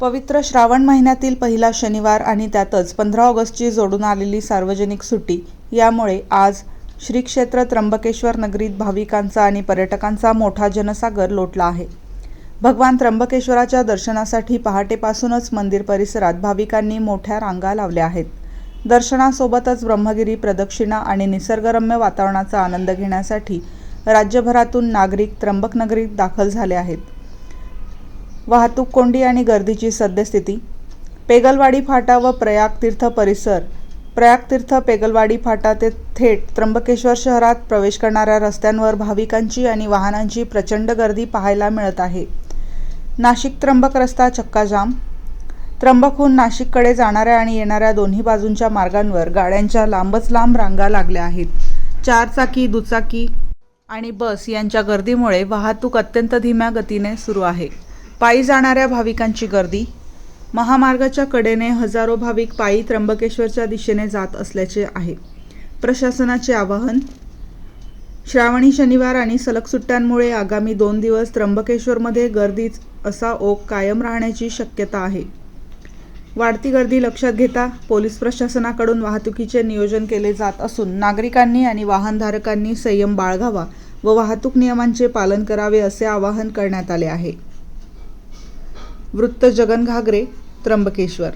पवित्र श्रावण महिन्यातील पहिला शनिवार आणि त्यातच 15 ऑगस्टची जोडून आलेली सार्वजनिक सुट्टी यामुळे आज श्री क्षेत्र त्र्यंबकेश्वर नगरीत भाविकांचा आणि पर्यटकांचा मोठा जनसागर लोटला आहे। भगवान त्र्यंबकेश्वराच्या दर्शनासाठी पहाटेपासूनच मंदिर परिसरात भाविकांनी मोठ्या रांगा लावल्या आहेत। दर्शनासोबतच ब्रह्मगिरी प्रदक्षिणा आणि निसर्गरम्य वातावरणाचा आनंद घेण्यासाठी राज्यभरातून नागरिक त्र्यंबकनगरीत दाखल झाले आहेत। वाहतूक कोंडी आणि गर्दीची सद्यस्थिती। पेगलवाडी फाटा व प्रयाग तीर्थ परिसर। प्रयाग तीर्थ पेगलवाडी फाटा ते थेट त्र्यंबकेश्वर शहरात प्रवेश करणाऱ्या रस्त्यांवर भाविकांची आणि वाहनांची प्रचंड गर्दी पाहायला मिळत आहे। नाशिक त्र्यंबक रस्ता चक्काजाम। त्र्यंबकहून नाशिककडे जाणाऱ्या आणि येणाऱ्या दोन्ही बाजूंच्या मार्गांवर गाड्यांच्या लांबच लांब रांगा लागल्या आहेत। चारचाकी, दुचाकी आणि बस यांच्या गर्दीमुळे वाहतूक अत्यंत धीम्या गतीने सुरू आहे। पायी जाणाऱ्या भाविकांची गर्दी। महामार्गाच्या कडेने हजारो भाविक पायी त्र्यंबकेश्वरच्या दिशेने जात असल्याचे आहे। प्रशासनाचे आवाहन। श्रावणी शनिवार आणि सलग सुट्ट्यांमुळे आगामी 2 दिवस त्र्यंबकेश्वरमध्ये गर्दीच असा ओघ कायम राहण्याची शक्यता आहे। वाढती गर्दी लक्षात घेता पोलीस प्रशासनाकडून वाहतुकीचे नियोजन केले जात असून नागरिकांनी आणि वाहनधारकांनी संयम बाळगावा व वाहतूक नियमांचे पालन करावे असे आवाहन करण्यात आले आहे। वृत्त जगन घागरे, त्र्यंबकेश्वर।